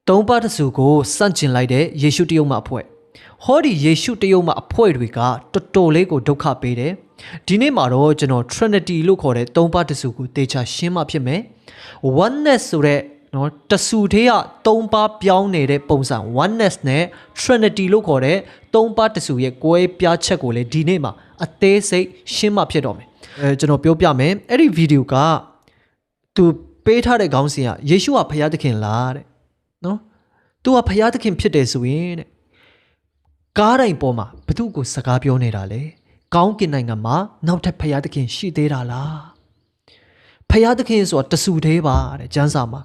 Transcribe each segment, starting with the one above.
သုံးပါးတစုကိုစန့်ကျင်လိုက်တဲ့ယေရှုတရုတ်မှအဖွဲ့ဟောဒီယေရှုတရုတ်မှအဖွဲ့တွေကတော်တော်လေးကိုဒုက္ခပေးတယ်ဒီနေ့မှာတော့ကျွန်တော် Trinity လို့ခေါ်တဲ့သုံးပါးတစုကိုတေချာရှင်းမှဖြစ်မယ် Oneness ဆိုတဲ့နော်တစုသေးကသုံးပါးပြောင်းနေတဲ့ပုံစံ Oneness နဲ့ Trinity လို့ခေါ်တဲ့သုံးပါးတစုရဲ့ကွဲပြားချက်ကိုလည်းဒီနေ့မှာအသေးစိတ်ရှင်းမှဖြစ်တော့မယ်ကျွန်တော်ပြောပြမယ်အဲ့ဒီဗီဒီယိုကသူပေးထားတဲ့ခေါင်းစဉ်ကယေရှုကဖခင်သခင်လားတဲ့နော်သူကဖခင်သခင်ဖြစ်တယ်ဆိုရင်တဲ့ကားတိုင်းပေါ်မှာဘသူကိုစကားပြောနေတာလဲကောင်းကင်နိုင်ငံမှာနောက်ထပ်ဖခင်သခင်ရှိသေးတာလားဖခင်သခင်ဆိုတာတဆူသေးပါတဲ့ကျမ်းစာမှာ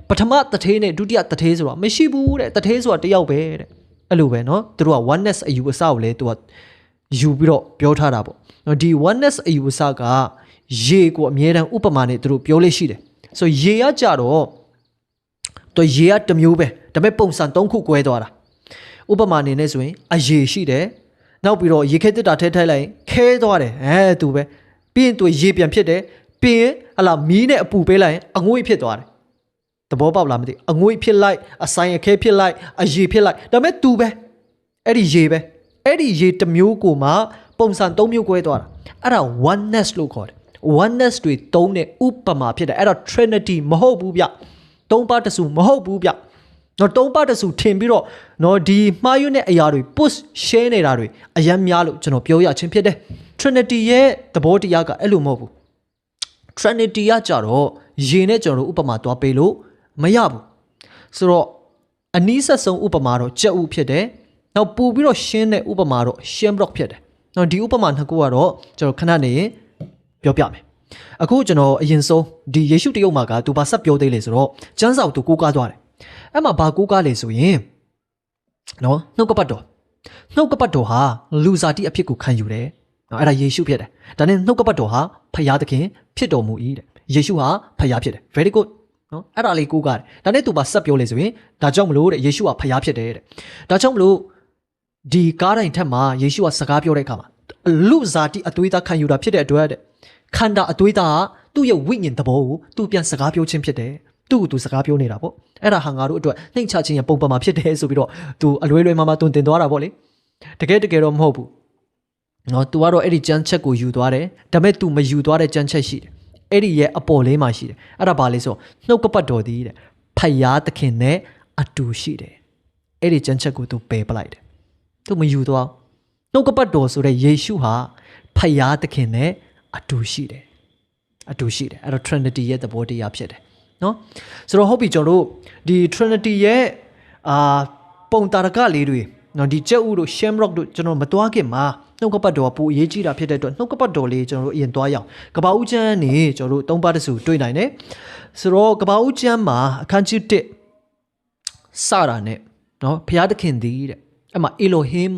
ပထမတထေးနဲ့ဒုတိယတထေးဆိုတာမရှိဘူးတဲ့တထေးဆိုတာတယောက်ပဲတဲ့အဲ့လိုပဲเนาะသူတို့က oneness အယူအဆကိုလေသူကယူပြီးတော့ပြောထားတာပေါ့ဒီ oneness အယူအဆကရေကိုအမြဲတမ်းဥပမာနဲ့သူတို့ပြောလို့ရှိတယ်ဆိုရေကကြတော့သူရေကတစ်မျိုးပဲဒါပေမဲ့ပုံစံ၃ခု꿰သွားတာဥပမာအနေနဲ့ဆိုရင်အရေရှိတယ်နောက်ပြီးတော့ရေခဲတစ်တာထဲထိုက်လိုက်ခဲသွားတယ်သူပဲပြီးရင်သူရေပြန်ဖြစ်တယ်ပြီးရင်ဟလာမီးနဲ့အပူပေးလိုက်ရင်အငွေ့ဖြစ်သွားတယ်သဘောပေါက်လားမသိအငွေ့ဖြစ်လိုက်အဆိုင်အခဲဖြစ်လိုက်အရေဖြစ်လိုက်ဒါပေမဲ့သူပဲအဲ့ဒီရေပဲအဲ့ဒီရေတစ်မျိုးကိုမှပုံစံ၃မျိုး꿰သွားတာအဲ့ဒါ oneness လို့ခေါ်တယ် oneness တွေသုံးတဲ့ဥပမာဖြစ်တယ်အဲ့ဒါ Trinity မဟုတ်ဘူးဗျသုံးပါးတစုမဟုတ်ဘူးဗျနော်သုံးပါးတစုထင်ပြီးတော့နော်ဒီမှားယွင်းတဲ့အရာတွေ push share နေတာတွေအယံများလို့ကျွန်တော်ပြောရချင်းဖြစ်တယ် Trinity ရဲ့သဘောတရားကအဲ့လိုမဟုတ်ဘူး Trinity ကကြတော့ရေနဲ့ကျွန်တော်တို့ဥပမာတွားပေးလို့မရဘူးဆိုတော့အနည်းဆက်ဆုံးဥပမာတော့ကြက်ဥဖြစ်တယ်နောက်ပူပြီးတော့ရှင်းတဲ့ဥပမာတော့ရှင်း block ဖြစ်တယ်နော်ဒီဥပမာနှစ်ခုကတော့ကျွန်တော်ခဏနေရင်ပြောပြမယ်အခုကျွန်တော်အရင်ဆုံးဒီယေရှုတရုတ်မှာကသူဘာဆက်ပြောသေးလဲဆိုတော့ကျမ်းစာကိုသူကိုးကားသွားတယ်အဲ့မှာဘာကိုးကားလဲဆိုရင်နော်နှုတ်ကပတ်တော်ဟာလူစားတိအဖြစ်ကိုခံယူတယ်နော်အဲ့ဒါယေရှုဖြစ်တယ်ဒါနဲ့နှုတ်ကပတ်တော်ဟာဖခင်သခင်ဖြစ်တော်မူ၏တဲ့ယေရှုဟာဖခင်ဖြစ်တယ် very good နော်အဲ့ဒါလေးကိုးကားတယ်ဒါနဲ့သူဘာဆက်ပြောလဲဆိုရင်ဒါကြောင့်မလို့တဲ့ယေရှုဟာဖခင်ဖြစ်တယ်တဲ့ဒါကြောင့်မလို့ဒီကားတိုင်းထက်မှာယေရှုကစကားပြောတဲ့အခါမှာလူစားတိအသွေးသားခံယူတာဖြစ်တဲ့အတွက်တဲ့ခန္ဓာအသွေးသားသူ့ရဲ့ဝိညာဉ်သဘောကိုသူပြန်စကားပြောခြင်းဖြစ်တယ်သူ့ကိုသူစကားပြောနေတာပေါ့အဲ့ဒါဟာငါတို့အတွက်နှိမ့်ချခြင်းရဲ့ပုံပမာဖြစ်တယ်ဆိုပြီးတော့သူအလွယ်လွယ်မှာတွင်တင်သွားတာပေါ့လေတကယ်တော့မဟုတ်ဘူးနော်သူကတော့အဲ့ဒီကြမ်းချက်ကိုယူသွားတယ်ဒါပေမဲ့သူမယူသွားတဲ့ကြမ်းချက်ရှိတယ်အဲ့ဒီရဲ့အပေါ်လေးမှာရှိတယ်အဲ့ဒါဘာလဲဆိုနှုတ်ကပတ်တော်သည်တဲ့ဖယားသခင်နဲ့အတူရှိတယ်အဲ့ဒီကြမ်းချက်ကိုသူပယ်ပလိုက်တယ်သူမယူသွားနှုတ်ကပတ်တော်ဆိုတဲ့ယေရှုဟာဖယားသခင်နဲ့အတူရှိတယ်အဲ့တော့ Trinity ရဲ့သဘောတရားဖြစ်တယ်နော်ဆိုတော့ဟုတ်ပြီကျွန်တော်တို့ဒီ Trinity ရဲ့ပုံတာရကလေးတွေနော်ဒီကျက်ဥတို့ Shamrock တို့ကျွန်တော်မတွားခင်မှာနှုတ်ကပတ်တော်ကပိုအရေးကြီးတာဖြစ်တဲ့အတွက်နှုတ်ကပတ်တော်လေးကျွန်တော်တို့အရင်တွားရအောင်ကပ္ပဦးကျမ်းနေကျွန်တော်တို့သုံးပါးတစုတွေ့နိုင်တယ်ဆိုတော့ကပ္ပဦးကျမ်းမှာအခန်းကြီး1စတာနဲ့နော်ဘုရားသခင်သည်တဲ့အဲ့မှာ Elohim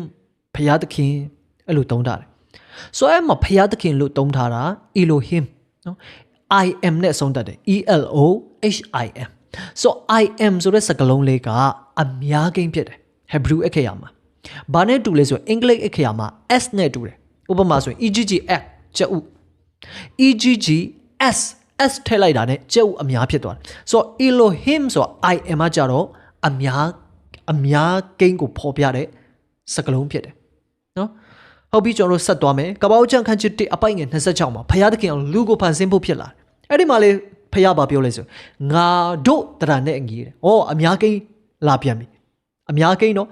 ဘုရားသခင်အဲ့လိုသုံးထားတယ်ဆိုတော့အဲ့မှာဘုရားသခင်လို့သုံးထားတာ Elohim နော် I am နဲ့ဆုံးတတ်တယ် ELOHIM so I am ဆိုတဲ့စကားလုံးလေးကအများကိန်းဖြစ်တယ် Hebrew အခရာမှာဘာနဲ့တူလဲဆိုရင်အင်္ဂလိပ်အခရာမှာ S နဲ့တူတယ်ဥပမာဆိုရင် EGGF ကျက်ဥ EGGS S ထည့်လိုက်တာနဲ့ကျက်ဥအများဖြစ်သွားတယ်ဆိုတော့ Elohim ဆိုတော့ I am ကကြတော့အများကိန်းကိုဖော်ပြတဲ့စကားလုံးဖြစ်တယ်နော်ဟုတ်ပြီကျွန်တော်တို့ဆက်သွားမယ်ကပ္ပဦးကျမ်းခန်းကြီး1အပိုင်ငယ်26မှာဘုရားသခင်လူကိုဖန်ဆင်းဖို့ဖြစ်လာတယ်အဲ့ဒီမှာလေဘုရားဘာပြောလဲဆိုငါတို့တရနဲ့အငြီးတယ်အများကိန်းလာပြန်ပြီအများကိန်းတော့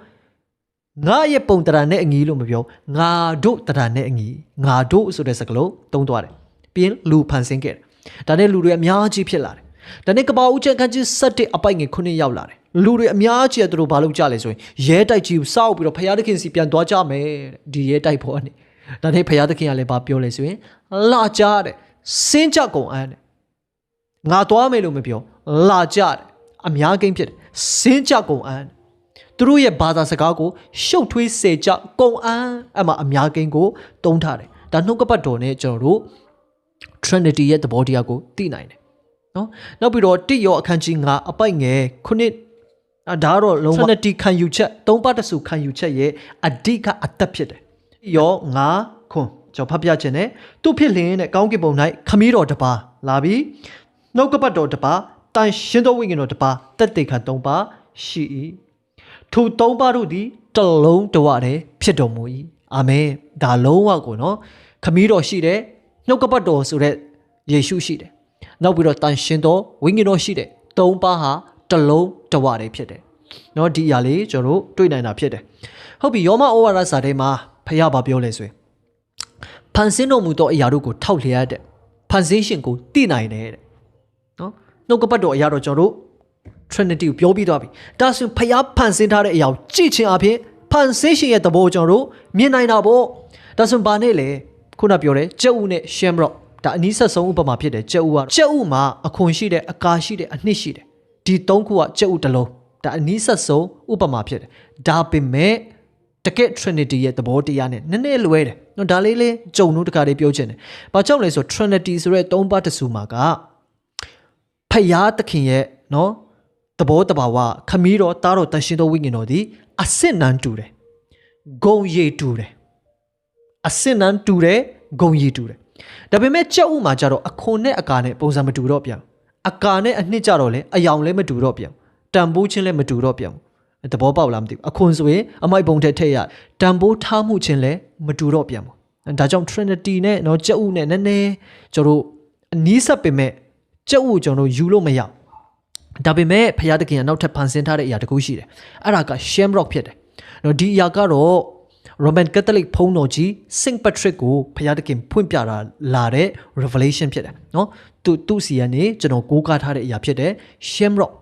ငါရဲ့ပုံတရနဲ့အငြီးလို့မပြောငါတို့တရနဲ့အငြီးငါတို့ဆိုတဲ့စကားလုံးသုံးသွားတယ်ပြီးရင်လူဖန်ဆင်းခဲ့တယ်ဒါနဲ့လူတွေအများကြီးဖြစ်လာတယ်ဒါနဲ့ကပ္ပဦးကျမ်းခန်းကြီး7အပိုင်ငယ်9ရောက်လာတယ်လူတွေအများကြီးသူတို့ဘာလုပ်ကြလဲဆိုရင်ရဲတိုက်ကြီးကိုစောက်ပြီးတော့ဘုရားသခင်စီပြန်သွားကြမယ်ဒီရဲတိုက်ဖို့အနေဒါနဲ့ဘုရားသခင်ကလည်းဘာပြောလဲဆိုရင်လာကြတဲ့စင်းကြကုန်အန်းတဲ့ငါသွားမယ်လို့မပြောလာကြတယ်အများကိန်းဖြစ်တယ်စင်းကြကုန်အန်းသူတို့ရဲ့ဘာသာစကားကိုရှုပ်ထွေးစေကြကုန်အန်းအဲ့မှာအများကိန်းကိုတုံးထားတယ်ဒါနှုတ်ကပတ်တော်နဲ့ကျွန်တော်တို့ Trinity ရဲ့သဘောတရားကိုသိနိုင်တယ်နော်နောက်ပြီးတော့1ယောအခန်းကြီး9အပိုက်ငယ်9ဒါကတော့လုံးဝ Trinity ခံယူချက်သုံးပါးတစုခံယူချက်ရဲ့အဓိကအသက်ဖြစ်တယ်ယော9ခွန်ကျွန်တော်ဖတ်ပြခြင်းနဲ့သူဖြစ်လင်းတဲ့ကောင်းကင်ဘုံ၌ခမည်းတော်တစ်ပါးလာပြီးနှုတ်ကပတ်တော်တစ်ပါးတန်ရှင်သောဝိညာဉ်တော်တစ်ပါးတက်တေခံ3ပါး ရှိ၏ထိုသုံးပါးတို့သည်တလုံးတဝတည်းဖြစ်တော်မူ၏အာမင်ဒါလုံးဝကိုနော်ခမည်းတော်ရှိတယ်နှုတ်ကပတ်တော်ဆိုတဲ့ယေရှုရှိတယ်နောက်ပြီးတော့တန်ရှင်တော်ဝိညာဉ်တော်ရှိတယ်သုံးပါးဟာတလုံးတဝတည်းဖြစ်တယ်နော်ဒီအရာလေးကျွန်တော်တို့တွေ့နိုင်တာဖြစ်တယ်ဟုတ်ပြီယောမဩဝါဒစာထဲမှာဖခင်ဘာပြောလဲဆိုရင်ဖန်ဆင်းတော်မူသောအရာတို့ကိုထောက်လျက်တဲ့ဖန်ဆင်းရှင်ကိုသိနိုင်တယ်တဲ့နော်နှုတ်ကပတ်တော်အရာတော့ကျွန်တော်တို့ Trinity ကိုပြောပြီးသွားပြီဒါဆိုရင်ဖခင်ဖန်ဆင်းထားတဲ့အရာကိုကြည့်ခြင်းအပြင်ဖန်ဆင်းရှင်ရဲ့သဘောကျွန်တော်တို့မြင်နိုင်တာပေါ့ဒါဆိုရင်ဘာနဲ့လဲခုနပြောတယ်ကြက်ဥနဲ့ Shamrock ဒါအနည်းဆက်ဆုံးဥပမာဖြစ်တယ်ကြက်ဥကကြက်ဥမှာအခွန်ရှိတယ်အကာရှိတယ်အနှစ်ရှိတယ်ဒီသုံးခုကကြက်ဥတစ်လုံးဒါအနည်းဆက်ဆုံးဥပမာဖြစ်တယ်ဒါပေမဲ့တကယ် Trinity ရဲ့သဘောတရားနဲ့နည်းနည်းလွဲတယ်နော်ဒါလေးကြုံလို့တခါလေးပြောချင်တယ်ဘာကြောင့်လဲဆို Trinity ဆိုတဲ့သုံးပါးတစုမှာကဖယားသခင်ရဲ့နော်သဘောတဘာဝခမည်းတော်သားတော်တန်ရှင်တော်ဝိညာဉ်တော်သည်အစစ်နန်းတူတယ်ဂုံရည်တူတယ်အစစ်နန်းတူတယ်ဂုံရည်တူတယ်ဒါပေမဲ့ကြက်ဥမှာကြတော့အခွန်နဲ့အကာနဲ့ပုံစံမတူတော့ပြန်အကာနဲ့အနှစ်ကြတော့လေအယောင်လည်းမတူတော့ပြန်တန်ဖိုးချင်းလည်းမတူတော့ပြန်သဘောပေါက်လားမသိဘူးအခွန်ဆိုရင်အမိုက်ပုံထက်ထည့်ရတန်ဖိုးထားမှုချင်းလည်းမတူတော့ပြန်ဘူးဒါကြောင့် Trinity နဲ့เนาะကြက်ဥနဲ့နည်းနည်းကျွန်တော်တို့အနီးစပ်ပေမဲ့ကြက်ဥကျွန်တော်ယူလို့မရဒါပေမဲ့ဖခင်တခင်ကနောက်ထပ်ဖန်ဆင်းထားတဲ့အရာတစ်ခုရှိတယ်အဲ့ဒါက Shamrock ဖြစ်တယ်เนาะဒီအရာကတော့ Roman Catholic ဘုန်းတော်ကြီး Saint Patrick ကိုဖခင်တခင်ဖွင့်ပြတာလာတဲ့ revelation ဖြစ်တယ်เนาะသူ့စီကနေကျွန်တော်ကိုးကားထားတဲ့အရာဖြစ်တယ် Shamrock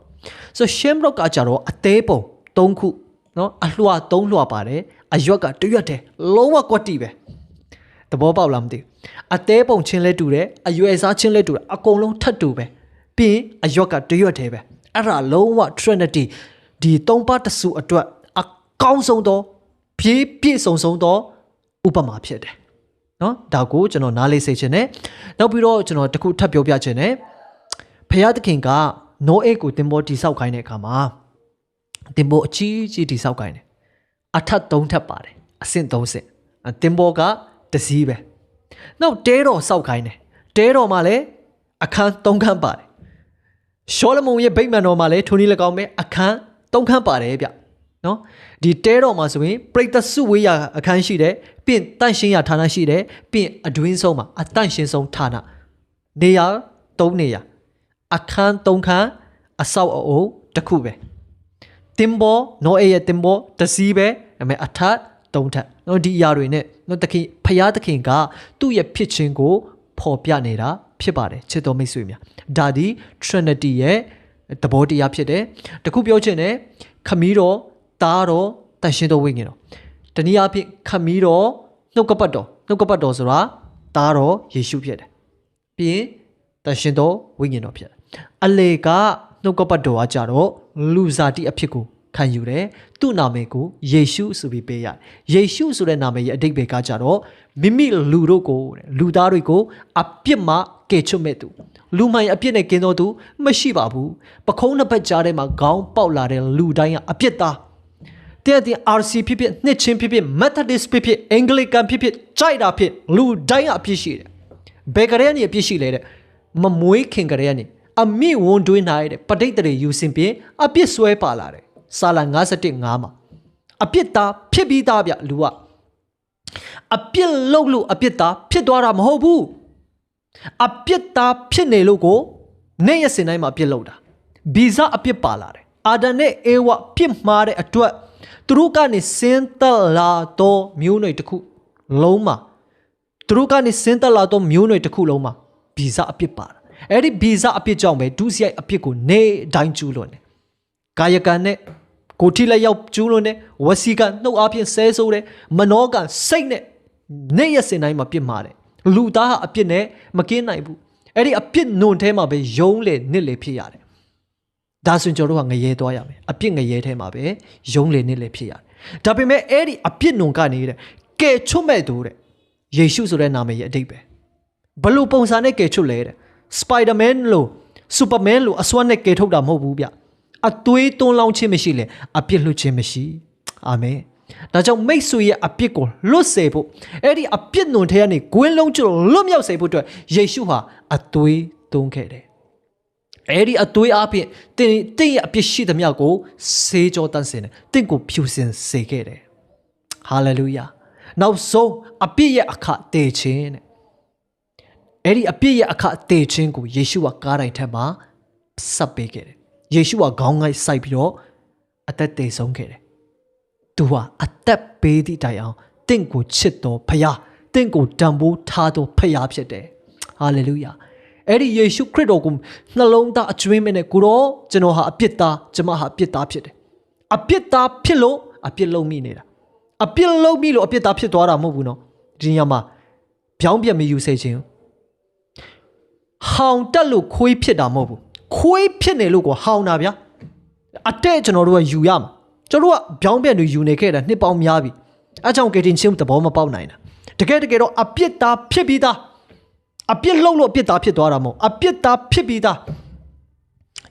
so Shamrock ကကြတော့အသေးပုံ၃ခုเนาะအလွှာ၃လွှာပါတယ်အရွက်ကတရွက်တယ်လုံးဝကွက်တီပဲသဘောပေါက်လားမသိဘူးအသေးပုံချင်းလဲတူတယ်အရွယ်စားချင်းလဲတူတယ်အကုန်လုံးထပ်တူပဲပြီးအရွက်ကတရွက်တယ်ပဲအဲ့ဒါလုံးဝ Trinity ဒီသုံးပါးတစုအတွက်အကောင်းဆုံးသောပြည့်စုံသောဥပမာဖြစ်တယ်เนาะဒါကိုကျွန်တော်နားလေးစိတ်ချင်တယ်နောက်ပြီးတော့ကျွန်တော်တခုထပ်ပြောပြချင်တယ်ဖခင်သခင်ကနိုးအေကိုတင်ပေါ်တိဆောက်ခိုင်းတဲ့အခါမှာတင်ပေါ်အကြီးတိဆောက်ခိုင်းတယ်အထက်၃ထပ်ပါတယ်အဆင့်၃ဆင့်တင်ပေါ်ကတစည်းပဲနောက်တဲတော်ဆောက်ခိုင်းတယ်တဲတော်မှာလည်းအခန်း၃ခန်းပါတယ်ရှောလမုန်ရဲ့ဗိမာန်တော်မှာလည်းထိုနည်း၎င်းပဲအခန်း၃ခန်းပါတယ်ဗျနော်ဒီတဲတော်မှာဆိုရင်ပရိသတ်စုဝေးရာအခန်းရှိတယ်ပြီးတန့်ရှင်းရာဌာနရှိတယ်ပြီးအတွင်းဆုံးမှာအတန့်ရှင်းဆုံးဌာနနေရာ၃နေရာအခန်း၃ခန်းအဆောက်အအုံတစ်ခုပဲတင်ပေါ်နော်အေးရဲ့တင်ပေါ်တစည်းပဲအမေအထက်၃ထပ်နော်ဒီအရာတွေနဲ့နော်တခင်ဖယားသခင်ကသူ့ရဲ့ဖြစ်ခြင်းကိုဖော်ပြနေတာဖြစ်ပါတယ်ချစ်တော်မိတ်ဆွေများဒါဒီ Trinity ရဲ့သဘောတရားဖြစ်တယ်တခုပြောချင်တယ်ခမည်းတော်သားတော်တန်ရှင်တော်ဝိညာဉ်တော်တနည်းအားဖြင့်ခမည်းတော်နှုတ်ကပတ်တော်ဆိုတာသားတော်ယေရှုဖြစ်တယ်ပြီးရင်တန်ရှင်တော်ဝိညာဉ်တော်ဖြစ်တယ်အလေကနှုတ်ကပတ်တော်ကကြတော့လူစားတိအဖြစ်ကိုခံယူတယ်သူ့နာမည်ကိုယေရှုဆိုပြီးပေးရတယ်ယေရှုဆိုတဲ့နာမည်ရဲ့အဓိပ္ပာယ်ကကြတော့မိမိလူတို့ကိုလူသားတွေကိုအပြစ်မှကယ်ချွတ်မဲ့သူလူမိုင်အပြစ်နဲ့ကင်းတော်သူမရှိပါဘူးပခုံးနှစ်ဖက်ကြားထဲမှာခေါင်းပေါက်လာတဲ့လူတိုင်းကအပြစ်သားတဲ့ RC ဖြစ်ဖြစ်နှစ်ချင်းဖြစ်ဖြစ် Methodist ဖြစ်ဖြစ် Anglican ဖြစ်ဖြစ်ကြိုက်တာဖြစ်လူတိုင်းအပြစ်ရှိတယ်ဘယ်ကလေးကနေအပြစ်ရှိလဲတဲ့မမွေးခင်ကလေးကနေအမိဝန်တွင်းနိုင်တဲ့ပဋိသန္ဓေယူစဉ်ပြင်အပြစ်ဆွဲပါလာတယ်စာလ51:5မှာအပြစ်သားဖြစ်ပြီးသားဗျလူကအပြစ်လုပ်လို့အပြစ်သားဖြစ်သွားတာမဟုတ်ဘူးအပြစ်သားဖြစ်နေလို့ကိုနေ့ရက်စဉ်တိုင်းမှာအပြစ်လုပ်တာဗီဇအပြစ်ပါလာတယ်အာဒံနဲ့အေဝပြစ်မှားတဲ့အတွက်သူတို့ကနေစင်သက်လာသောမျိုးနွယ်တစ်ခုလုံးမှာသူတို့ကနေစင်သက်လာသောမျိုးနွယ်တစ်ခုလုံးမှာဗီဇအပြစ်ပါတာအဲ့ဒီဗီဇအပြစ်ကြောင့်ပဲဒုစရိုက်အပြစ်ကိုနေတိုင်းကျူးလွန်တယ်ကာယကံနဲ့ကိုထိလက်ရောက်ကျူးလွန်တယ်ဝစီကံနှုတ်အားဖြင့်ဆဲဆိုးတယ်မနောကံစိတ်နဲ့နေ့ရက်စဉ်တိုင်းမှာပြစ်မှားတယ်လူသားဟာအပြစ်နဲ့မကင်းနိုင်ဘူးအဲ့ဒီအပြစ်နုံထဲမှာပဲယုံလေနစ်လေဖြစ်ရတယ်ဒါဆိုကျွန်တော်တို့ကငရဲသွားရမယ်အပြစ်ငရဲထဲမှာပဲယုံလေနစ်လေဖြစ်ရတယ်ဒါပေမဲ့အဲ့ဒီအပြစ်နုံကနေတဲ့ကဲချွတ်မဲ့သူတဲ့ယေရှုဆိုတဲ့နာမည်ရဲ့အဓိပ္ပာယ်ဘလို့ပုံစံနဲ့ကဲချွတ်လဲတဲ့စပိုင်ဒါမန်လို့စူပါမန်လို့အစွမ်းနဲ့ကဲထုတ်တာမဟုတ်ဘူးဗျအသွေးသွန်းလောင်းခြင်းမရှိလေအပြစ်လွတ်ခြင်းမရှိအာမင်ဒါကြောင့်မိတ်ဆွေရဲ့အပြစ်ကိုလွတ်စေဖို့အဲ့ဒီအပြစ်နုံထဲကနေဂွင်းလုံးကျွတ်လွတ်မြောက်စေဖို့အတွက်ယေရှုဟာအသွေးသွန်းခဲ့တယ် အဲ့ဒီအသွေးအပြင်တင်းရဲ့အပြစ်ရှိသမျှကိုဆေးကြောတန်းစင်တယ်တင်းကိုဖြူစင်စေခဲ့တယ်ဟာလေလုယာနောက်ဆုံးအပြစ်ရဲ့အခတည်ခြင်းတဲ့အဲ့ဒီအပြစ်ရဲ့အခတည်ခြင်းကိုယေရှုကကားတိုင်းထက်မှာဆက်ပေးခဲ့တယ်ယေရှုကခေါင်းငိုက်စိုက်ပြီးတော့အသက်တည်ဆုံးခဲ့တယ်သူဟာအသက်ပေးသည့်တိုင်အောင်တင့်ကိုချစ်တော်ဖခင်တင့်ကိုတန်ဖိုးထားတော်ဖခင်ဖြစ်တယ်ဟာလေလုယာအဲ့ဒီယေရှုခရစ်တော်ကိုနှလုံးသားအကျွမ်းမဲ့နဲ့ကိုတော့ကျွန်တော်ဟာအပြစ်သားကျွန်မဟာအပြစ်သားဖြစ်တယ်အပြစ်သားဖြစ်လို့အပြစ်လုံးမိနေတာအပြစ်လုံးမိလို့အပြစ်သားဖြစ်သွားတာမဟုတ်ဘူးနော်ဒီညမှာပြောင်းပြမယူစေခြင်းဟောင်တက်လို့ခွေးဖြစ်တာမဟုတ်ဘူးခွေးဖြစ်နေလို့ကိုဟောင်တာဗျာအတဲ့ကျွန်တော်တို့ကယူရမှာကျွန်တော်တို့ကပြောင်းပြတွေယူနေခဲ့တာနှစ်ပေါင်းများပြီအဲကြောင့်ကေတင်ချင်းသဘောမပေါက်နိုင်တာတကယ်တော့အပြစ်သားဖြစ်ပြီးသားအပြစ်လုံးလို့အပြစ်သားဖြစ်သွားတာမဟုတ်အပြစ်သားဖြစ်ပြီးသား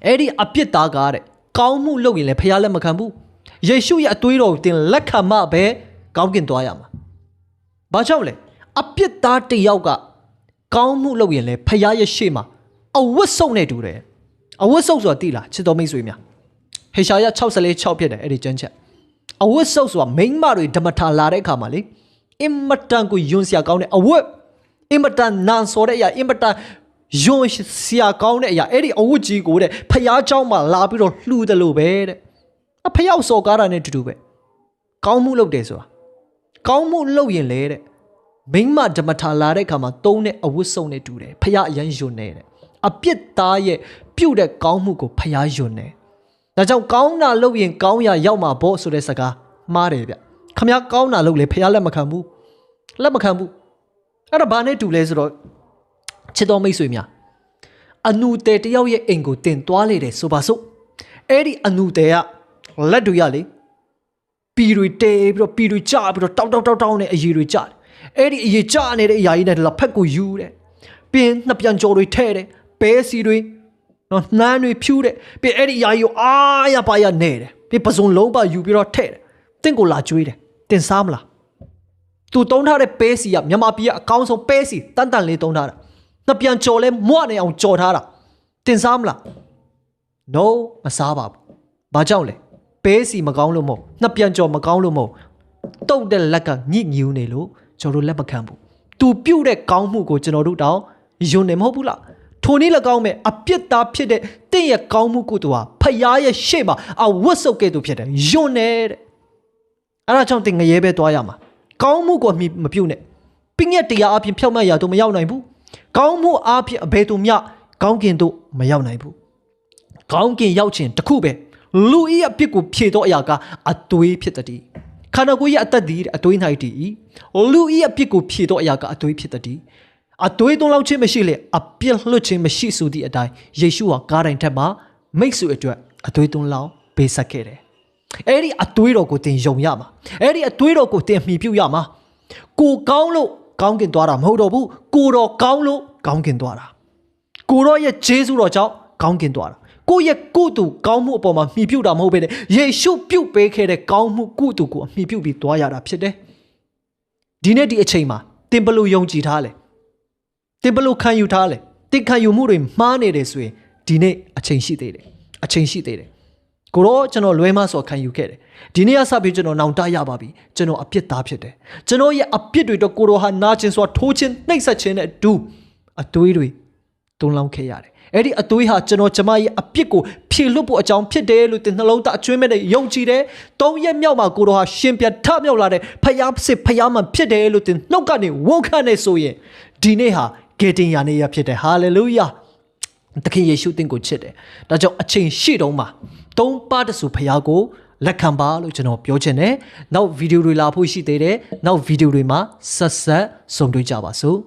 အဲ့ဒီအပြစ်သားကားတဲ့ကောင်းမှုလုပ်ရင်လည်းဖခင်လက်မခံဘူးယေရှုရဲ့အသွေးတော်ကိုသင်လက်ခံမှပဲကောင်းကင်သွားရမှာဘာကြောင့်လဲအပြစ်သားတစ်ယောက်ကကောင်းမှုလုပ်ရင်လည်းဖခင်ရဲ့ရှေ့မှာအဝတ်စုံနဲ့တူတယ်အဝတ်စုံဆိုတာသိလားချစ်တော်မိတ်ဆွေများဟေရှာယ64:6ဖြစ်တယ်အဲ့ဒီကျမ်းချက်အဝတ်စုံဆိုတာမိန်းမတွေဓမ္မထာလာတဲ့အခါမှာလေအင်မတန်ကိုယွန်းစရာကောင်းတဲ့အဝတ်အင်မတန်နန်ဆိုတဲ့အရာအင်မတန်ယွန်းစရာကောင်းတဲ့အရာအဲ့ဒီအဝတ်ကြီးကိုတဲ့ဖခင်เจ้าမှာလာပြီးတော့လှူတယ်လို့ပဲတဲ့အဖယောက်စော်ကားတာနဲ့တူတူပဲကောင်းမှုလုပ်တယ်ဆိုတာကောင်းမှုလုပ်ရင်လေတဲ့မိန်းမဓမ္မထာလာတဲ့အခါမှာသုံးတဲ့အဝတ်စုံနဲ့တူတယ်ဖခင်အရန်ယွန်းနေတယ်အပြစ်သားရဲ့ပြုတ်တဲ့ကောင်းမှုကိုဖခင်ယွန်းနေဒါကြောင့်ကောင်းတာလုပ်ရင်ကောင်းရာရောက်မှာပေါ့ဆိုတဲ့စကားမှားတယ်ဗျခမကောင်းတာလုပ်လေဖခင်လက်မခံဘူးလက်မခံဘူးအဲ့ဒါဘာနဲ့တူလဲဆိုတော့ချစ်တော်မိတ်ဆွေများအနုတဲတယောက်ရဲ့အိမ်ကိုတင်သွားလေတယ်ဆိုပါစို့အဲ့ဒီအနုတဲကလက်တွေရလေပီတွေတဲပြီးတော့ပီတွေကြပြီးတော့တောက်နဲ့အရည်တွေကြတယ်အဲ့ဒီအရည်ကြနေတဲ့အရာကြီးနဲ့လက်ဖက်ကိုယူတယ်ပြင်းနှစ်ပြန်ကြော်တွေထဲတယ်ဘဲစီတွေနော်နှမ်းတွေဖြူးတယ်ပြီးအဲ့ဒီအရာကြီးကိုအားရပါရနေတယ်ပြီးပစုံလုံးပါယူပြီးတော့ထဲတယ်တင့်ကိုလာကျွေးတယ်တင်စားမလားသူတုံးထားတဲ့ပဲစီကမြန်မာပြည်ကအကောင်းဆုံးပဲစီတန်လေးတုံးထားတာနှစ်ပြန်ကြော်လဲမွနေအောင်ကြော်ထားတာတင်စားမလား no မစားပါဘူးဘာကြောင့်လဲပဲစီမကောင်းလို့မဟုတ်နှစ်ပြန်ကြော်မကောင်းလို့မဟုတ်တုတ်တဲ့လက်ကညစ်ညူးနေလို့ကျွန်တော်တို့လက်မခံဘူးသူပြုတ်တဲ့ကောင်းမှုကိုကျွန်တော်တို့တောင်းယွန်းနေမဟုတ်ဘူးလားထိုနည်းလည်းကောင်းမဲ့အပြစ်သားဖြစ်တဲ့တင့်ရဲ့ကောင်းမှုကိုသူဟာဖယားရဲ့ရှေ့မှာအဝတ်စုပ်ကဲ့သို့ဖြစ်တယ်ယွန်းနေတဲ့အဲ့ဒါကြောင့်တင်ငရဲပဲသွားရမှာကောင်းမှုကိုမပြုတ်နဲ့ပင်ရဲ့တရားအပြင်ဖြောက်မှတ်ရာတို့မရောက်နိုင်ဘူးကောင်းမှုအပြင်အဘယ်သူမျှကောင်းကင်တို့မရောက်နိုင်ဘူးကောင်းကင်ရောက်ခြင်းတခုပဲလူဤအပြစ်ကိုဖြေတော့အရာကအသွေးဖြစ်တည်းခန္ဓာကိုယ်ရဲ့အသက်သည်အသွေး၌တည်လူဤအပြစ်ကိုဖြေတော့အရာကအသွေးဖြစ်တည်းအသွေးသွန်းလောက်ခြင်းမရှိလေအပြစ်လွတ်ခြင်းမရှိဆိုသည့်အတိုင်းယေရှုဟာကားတိုင်းထက်မှာမိတ်ဆွေအတွက်အသွေးသွန်းလောက်ပေးဆက်ခဲ့တယ်အဲ့ဒီအသွေးတော်ကိုတင်ယုံရမှာအဲ့ဒီအသွေးတော်ကိုတင်မှီပြုတ်ရမှာကိုကောင်းလို့ကောင်းကင်သွားတာမဟုတ်တော့ဘူးကိုတော်ကောင်းလို့ကောင်းကင်သွားတာကိုတော်ရဲ့ဂျေဇုတော်ကြောင့်ကောင်းကင်သွားတာကိုယ့်ရဲ့ကိုယ်သူကောင်းမှုအပေါ်မှာမှီပြုတ်တာမဟုတ်ဘဲနဲ့ယေရှုပြုတ်ပေးခဲ့တဲ့ကောင်းမှုကိုယ့်သူကိုမှီပြုတ်ပြီးသွားရတာဖြစ်တယ်ဒီနေ့ဒီအချိန်မှာတင်ဘလို့ယုံကြည်ထားလဲတင်ဘလို့ခံယူထားလဲတင်ခံယူမှုတွေမှားနေတယ်ဆိုရင်ဒီနေ့အချိန်ရှိသေးတယ်အချိန်ရှိသေးတယ်ကိုတော့ကျွန်တော်လွဲမဆိုခံယူခဲ့တယ်ဒီနေ့ကစပြီးကျွန်တော်နောင်တရပါပြီကျွန်တော်အပြစ်သားဖြစ်တယ်ကျွန်တော်ရဲ့အပြစ်တွေတော့ကိုတော့ဟာနာကျင်စွာထိုးခြင်းနှိပ်စက်ခြင်းနဲ့အတူအသွေးတွေတုံးလောင်းခဲ့ရတယ်အဲ့ဒီအသွေးဟာကျွန်တော်ကျမရဲ့အပြစ်ကိုဖြေလွတ်ဖို့အကြောင်းဖြစ်တယ်လို့သင်နှလုံးသားအကျွမ်းမဲ့နဲ့ယုံကြည်တယ်၃ရက်မြောက်မှာကိုတော့ဟာရှင်ပြန်ထမြောက်လာတဲ့ဖယားစစ်ဖယားမှဖြစ်တယ်လို့သင်နှုတ်ကနေဝန်ခံနေဆိုရင်ဒီနေ့ဟာဂေတင်ယာနေရဖြစ်တယ်ဟာလေလုယာသခင်ယေရှုသင်ကိုချစ်တယ်ဒါကြောင့်အချိန်ရှိတုန်းမှာသုံးပါးတဆူဖယားကိုလက်ခံပါလို့ကျွန်တော်ပြောချင်တယ်နောက်ဗီဒီယိုတွေလာဖို့ရှိသေးတယ်နောက်ဗီဒီယိုတွေမှာဆက်ဆုံတွေ့ကြပါစို့